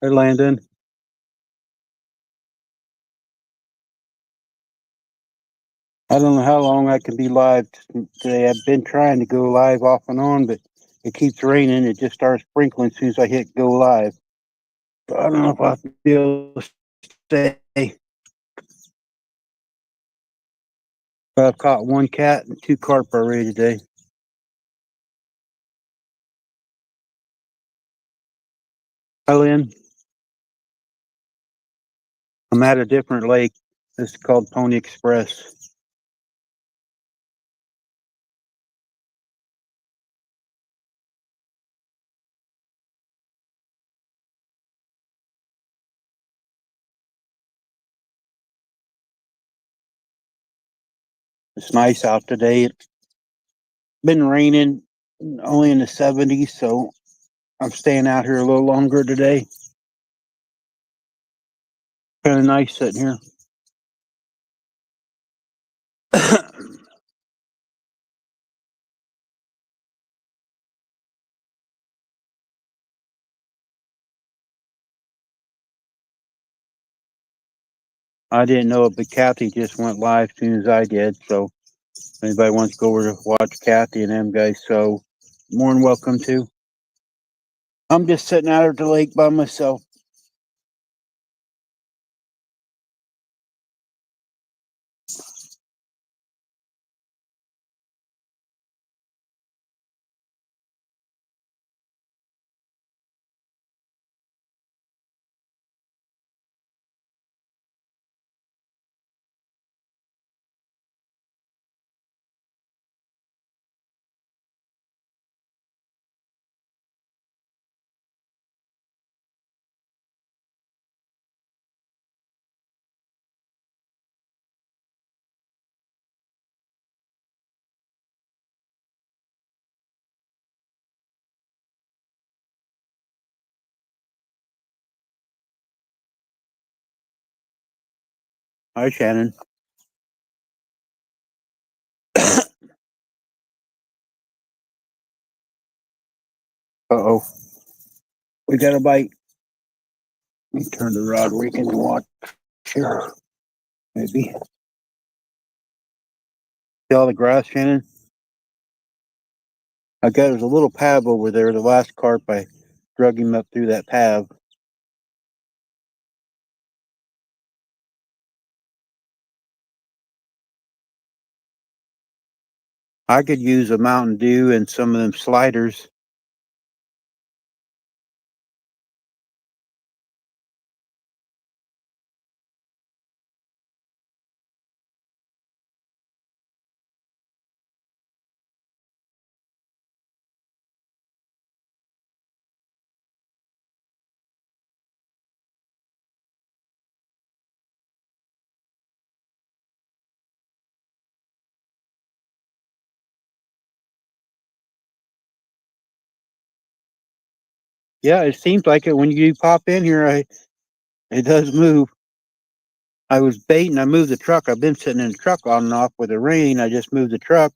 Hey, Landon. I don't know how long I can be live today. I've been trying to go live off and on, but it keeps raining. It just starts sprinkling as soon as I hit go live. So I don't know if I'll be able to stay. But I've caught one cat and two carp already today. Hi, Lynn. I'm at a different lake. This is called Pony Express. It's nice out today. It's been raining only in the 70s, so I'm staying out here a little longer today. Kind of nice sitting here. I didn't know it, but Kathy just went live as soon as I did. So if anybody wants to go over to watch Kathy and them guys, so more than welcome to. I'm just sitting out at the lake by myself. Hi, Shannon. Uh-oh. We got a bite. Let me turn the rod where you can watch here. Maybe. See all the grass, Shannon? I got there's a little pav over there. The last carp, I drug him up through that pav. I could use a Mountain Dew and some of them sliders. Yeah, it seems like it when you pop in here. It does move. I was baiting. I moved the truck. I've been sitting in the truck on and off with the rain. I just moved the truck.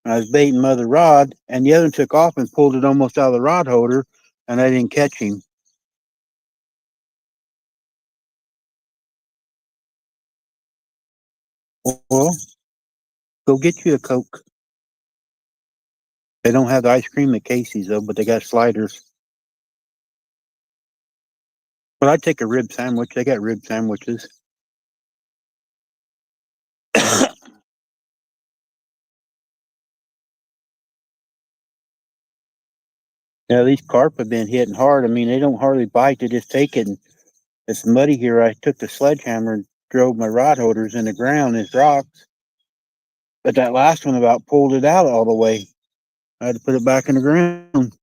And I was baiting mother rod, and the other one took off and pulled it almost out of the rod holder, and I didn't catch him. Well, go get you a Coke. They don't have the ice cream at Casey's though, but they got sliders. But I'd take a rib sandwich. They got rib sandwiches. Yeah, these carp have been hitting hard. I mean, they don't hardly bite. They just take it. And it's muddy here. I took the sledgehammer and drove my rod holders in the ground. It's rocks. But that last one about pulled it out all the way. I had to put it back in the ground.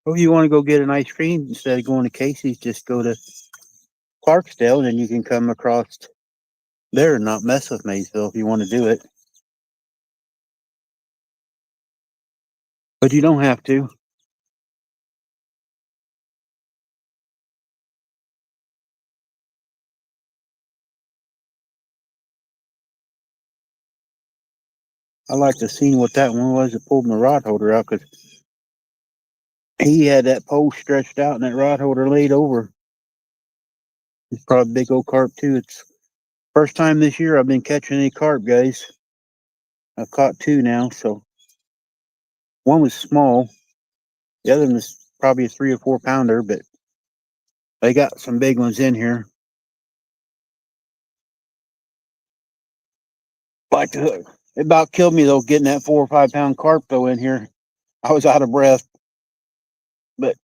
Oh, you want to go get an ice cream instead of going to Casey's? Just go to Clarksdale, and then you can come across there and not mess with Maysville if you want to do it. But you don't have to. I like to see what that one was that pulled my rod holder out because he had that pole stretched out and that rod holder laid over. It's probably a big old carp too. It's first time this year I've been catching any carp, guys. I've caught two now, so one was small. The other one was probably a 3 or 4 pounder, but they got some big ones in here. Like the hook. It about killed me though, getting that 4 or 5 pound carp though in here. I was out of breath, but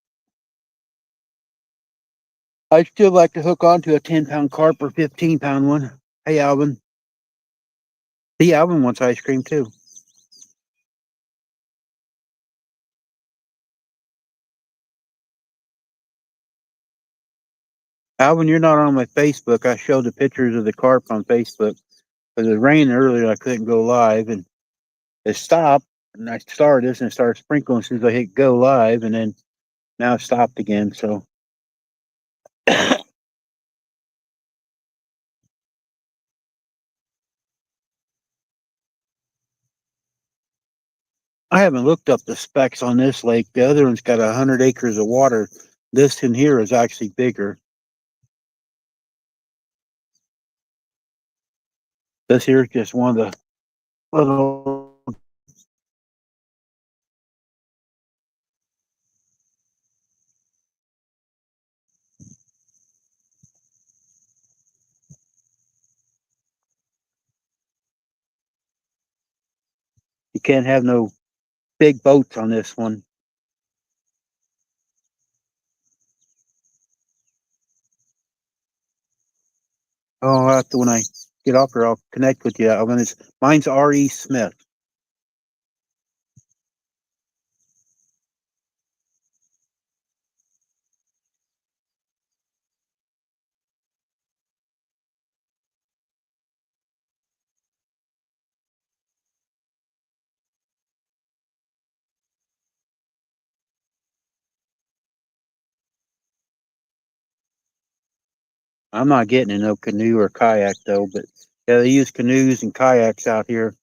I'd still like to hook onto a 10 pound carp or 15 pound one. Hey, Alvin. See, Alvin wants ice cream too. Alvin, you're not on my Facebook. I showed the pictures of the carp on Facebook. Because it rained earlier, I couldn't go live, and it stopped. And I started this, and it started sprinkling as soon as I hit go live, and then now it stopped again. So I haven't looked up the specs on this lake. The other one's got 100 acres of water. This in here is actually bigger. This here is just one of the little. You can't have no big boats on this one. Oh, I'll have to, when I get off here, I'll connect with you. Mine's R.E. Smith. I'm not getting in no canoe or kayak though, but yeah, they use canoes and kayaks out here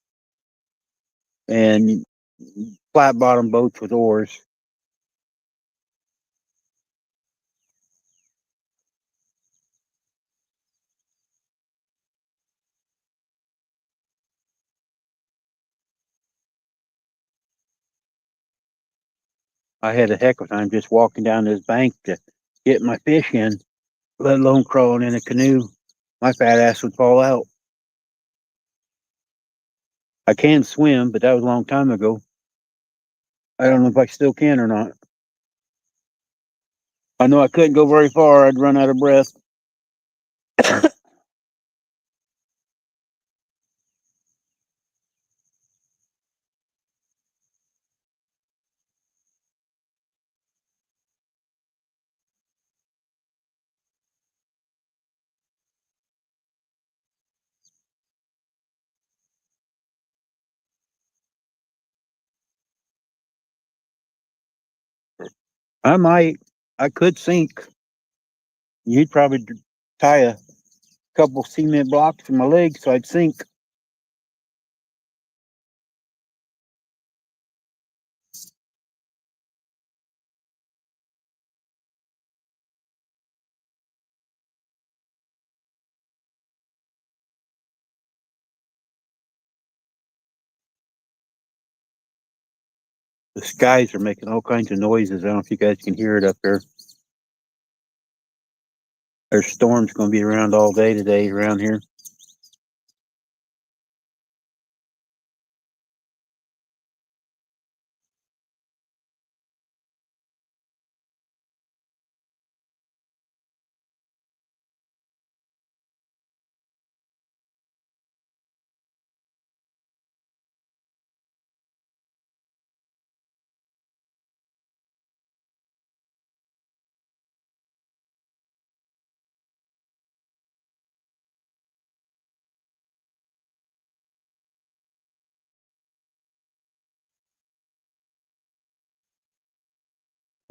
and flat bottom boats with oars. I had a heck of a time just walking down this bank to get my fish in, let alone crawling in a canoe. My fat ass would fall out. I can swim, but that was a long time ago. I don't know if I still can or not. I know I couldn't go very far. I'd run out of breath. I might. I could sink. You'd probably tie a couple cement blocks in my legs so I'd sink. The skies are making all kinds of noises. I don't know if you guys can hear it up there. There's storms going to be around all day today around here.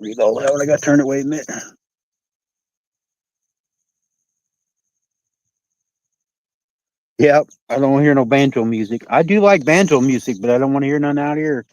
Read all that. I got to turn it. Wait a minute. Yep. I don't want to hear no banjo music. I do like banjo music, but I don't want to hear none out here.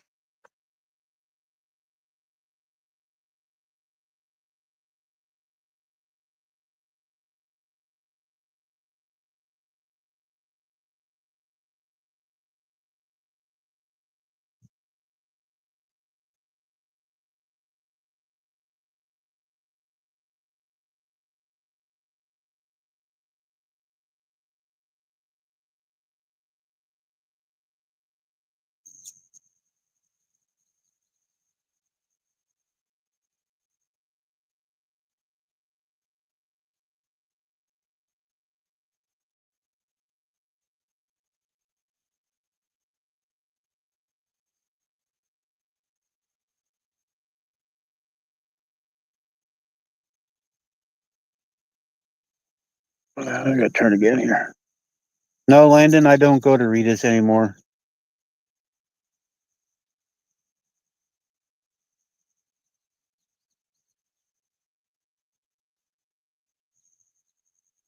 I gotta turn again here. No, Landon, I don't go to Rita's anymore.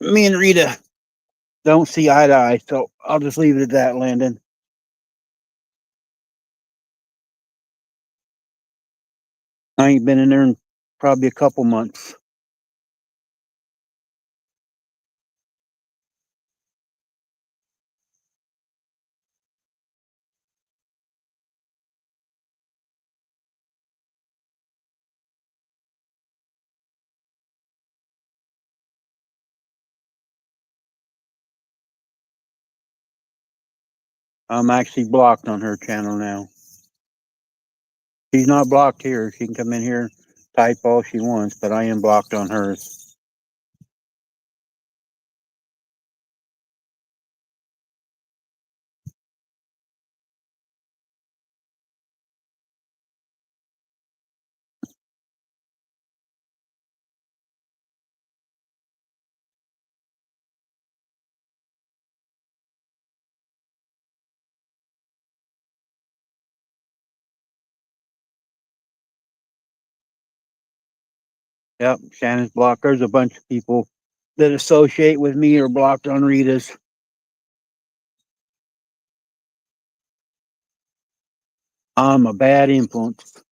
Me and Rita don't see eye to eye, so I'll just leave it at that, Landon. I ain't been in there in probably a couple months. I'm actually blocked on her channel now. She's not blocked here. She can come in here, type all she wants, but I am blocked on hers. Yep, Shannon's blocked. There's a bunch of people that associate with me are blocked on Rita's. I'm a bad influence.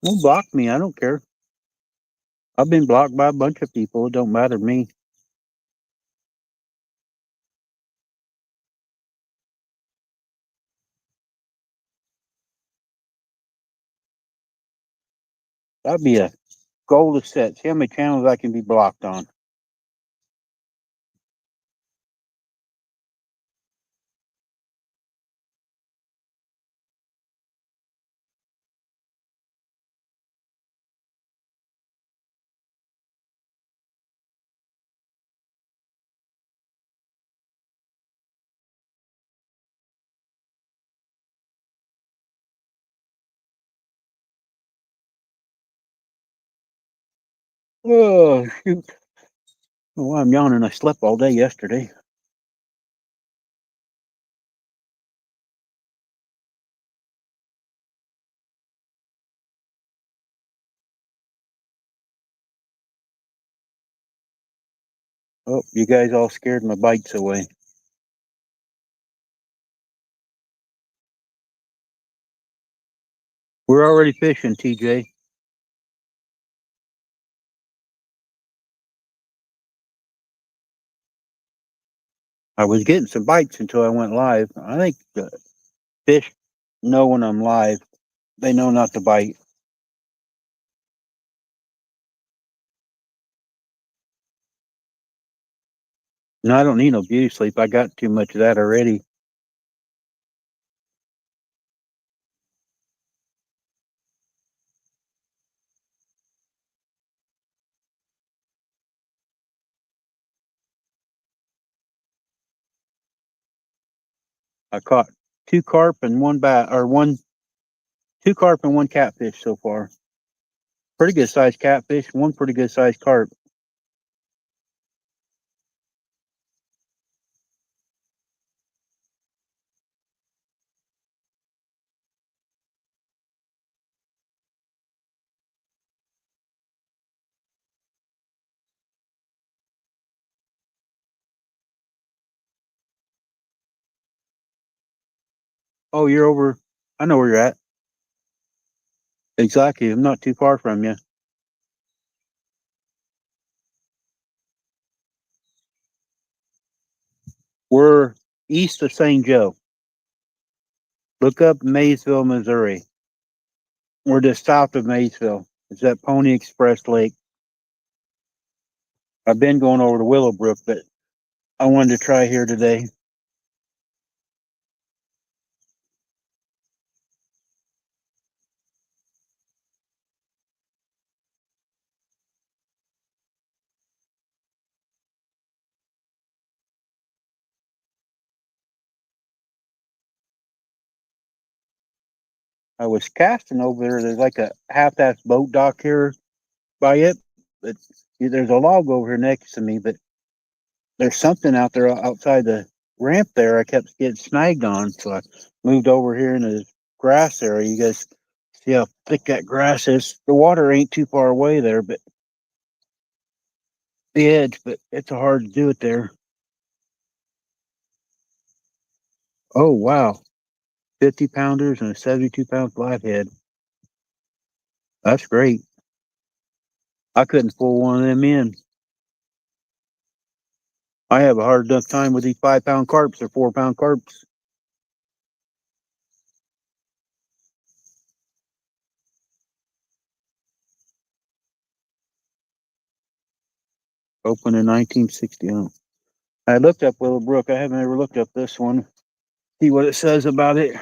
Don't block me. I don't care. I've been blocked by a bunch of people. It don't matter to me. That'd be a goal to set. See how many channels I can be blocked on. Oh, shoot. Oh, I'm yawning. I slept all day yesterday. Oh, you guys all scared my bites away. We're already fishing, TJ. I was getting some bites until I went live. I think the fish know when I'm live. They know not to bite. No, I don't need no beauty sleep. I got too much of that already. I caught two carp and one bat, or two carp and one catfish so far. Pretty good sized catfish, one pretty good sized carp. Oh, you're over. I know where you're at. Exactly. I'm not too far from you. We're east of St. Joe. Look up Maysville, Missouri. We're just south of Maysville. It's at Pony Express Lake. I've been going over to Willowbrook, but I wanted to try here today. I was casting over there. There's like a half-ass boat dock here by it, but there's a log over here next to me. But there's something out there outside the ramp there. I kept getting snagged on, so I moved over here in the grass area. You guys see how thick that grass is? The water ain't too far away there, but the edge. But it's hard to do it there. Oh wow, 50 pounders and a 72 pound flathead. That's great. I couldn't pull one of them in. I have a hard enough time with these 5 pound carps or 4 pound carps. Opened in 1960. Oh. I looked up Willowbrook. I haven't ever looked up this one. See what it says about it.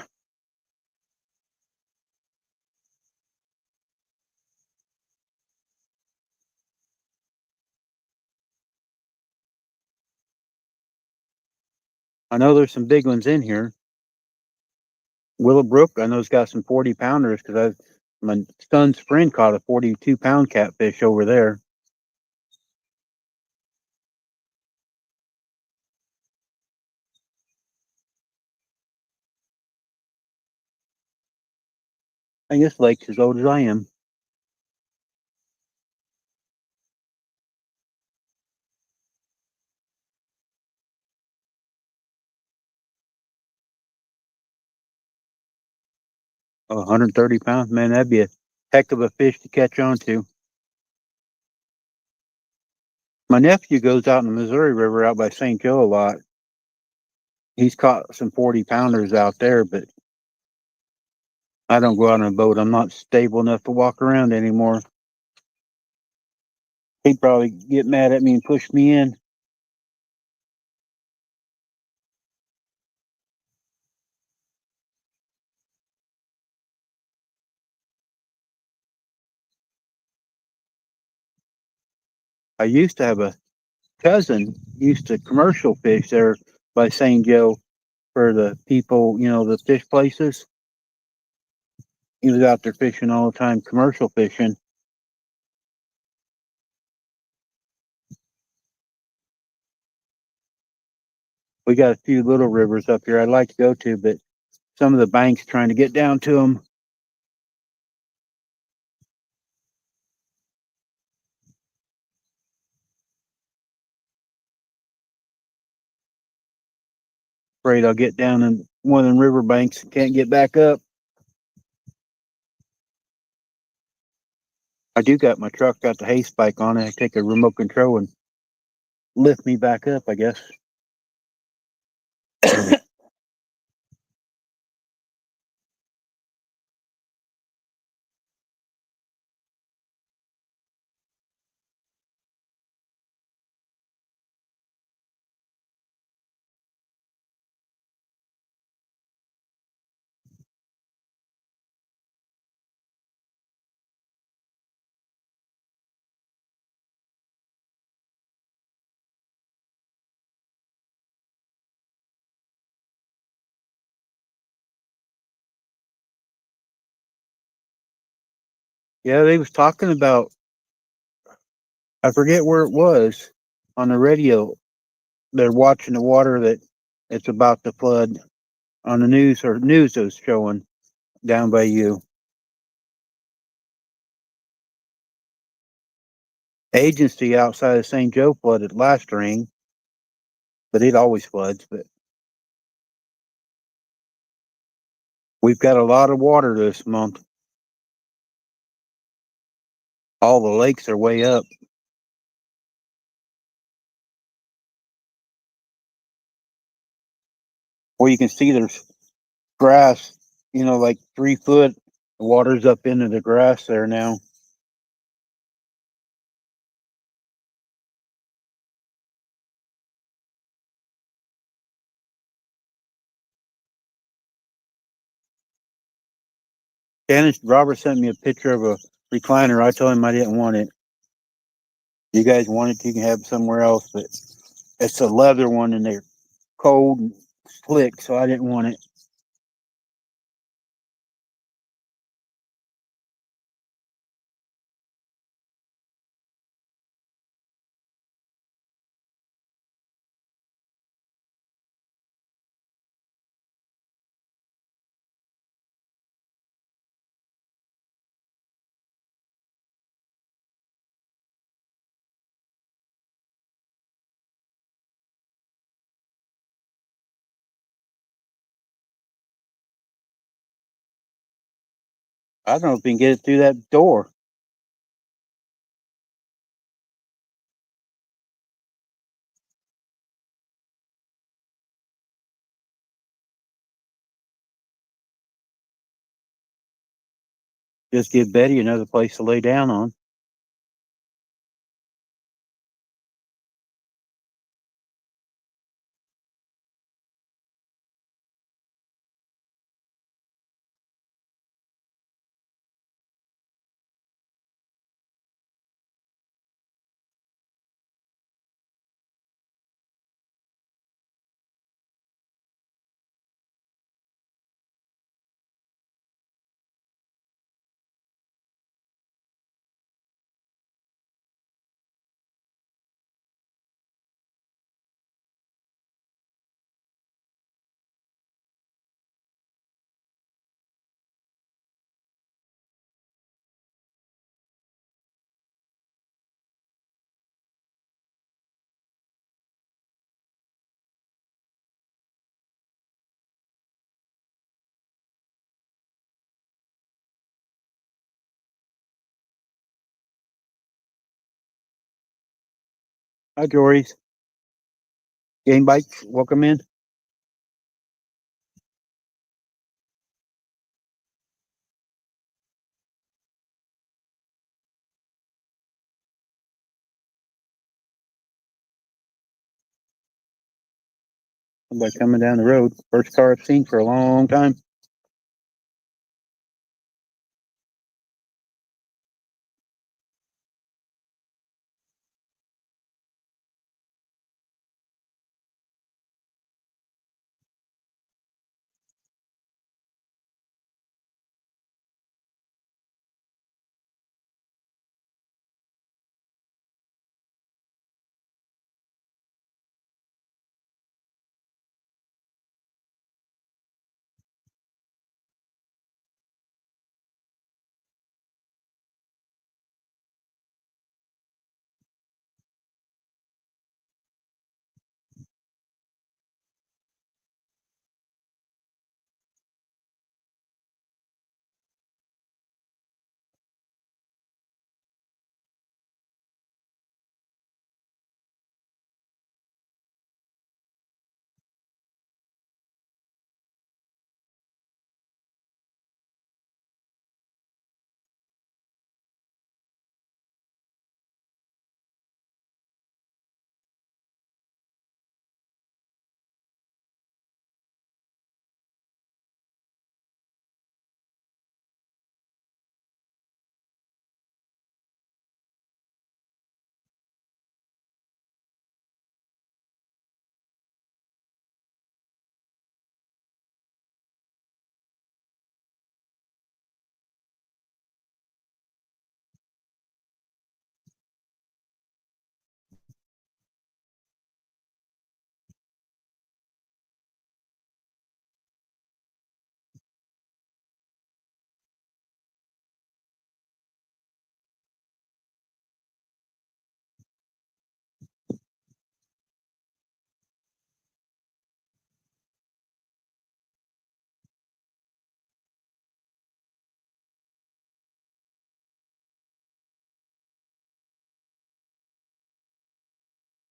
I know there's some big ones in here. Willowbrook, I know it's got some 40 pounders because my son's friend caught a 42 pound catfish over there. I guess lake's as old as I am. 130 pounds, man, that'd be a heck of a fish to catch on to. My nephew goes out in the Missouri River out by St. Joe a lot. He's caught some 40 pounders out there, but I don't go out on a boat. I'm not stable enough to walk around anymore. He'd probably get mad at me and push me in. I used to have a cousin used to commercial fish there by St. Joe for the people, the fish places. He was out there fishing all the time, commercial fishing. We got a few little rivers up here I'd like to go to, but some of the banks trying to get down to them. Afraid I'll get down in one of them river banks and can't get back up. I do got my truck, got the hay spike on it. I take a remote control and lift me back up, I guess. Yeah, they was talking about, I forget where it was on the radio. They're watching the water that it's about to flood on the news, or news was showing down by you. Agency outside of St. Joe flooded last rain, but it always floods. But we've got a lot of water this month. All the lakes are way up. Where you can see there's grass, like 3 foot. The water's up into the grass there now. Dennis Robert sent me a picture of a recliner. I told him I didn't want it. You guys want it, you can have it somewhere else, but it's a leather one and they're cold and slick, so I didn't want it. I don't know if we can get it through that door. Just give Betty another place to lay down on. Hi, Jory's. Game bikes, welcome in. Somebody coming down the road. First car I've seen for a long time.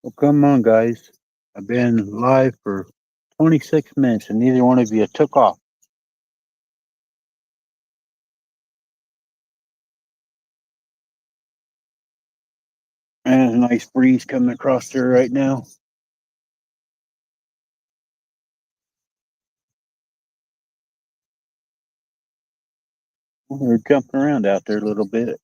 Well, come on, guys. I've been live for 26 minutes and neither one of you took off. And there's a nice breeze coming across there right now. We're jumping around out there a little bit.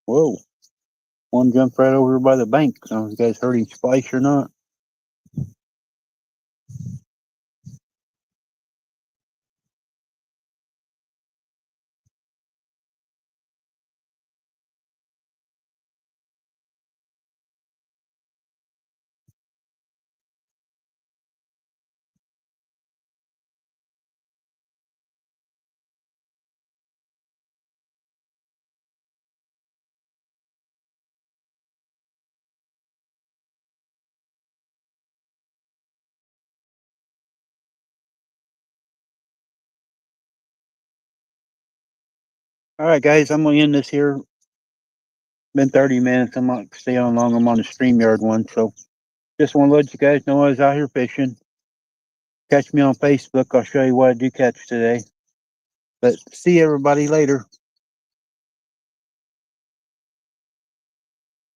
Whoa. One jumped right over by the bank. I don't know if you guys heard him splash or not. All right, guys, I'm going to end this here. Been 30 minutes. I'm not staying on long. I'm on the StreamYard one. So just want to let you guys know I was out here fishing. Catch me on Facebook. I'll show you what I do catch today. But see everybody later.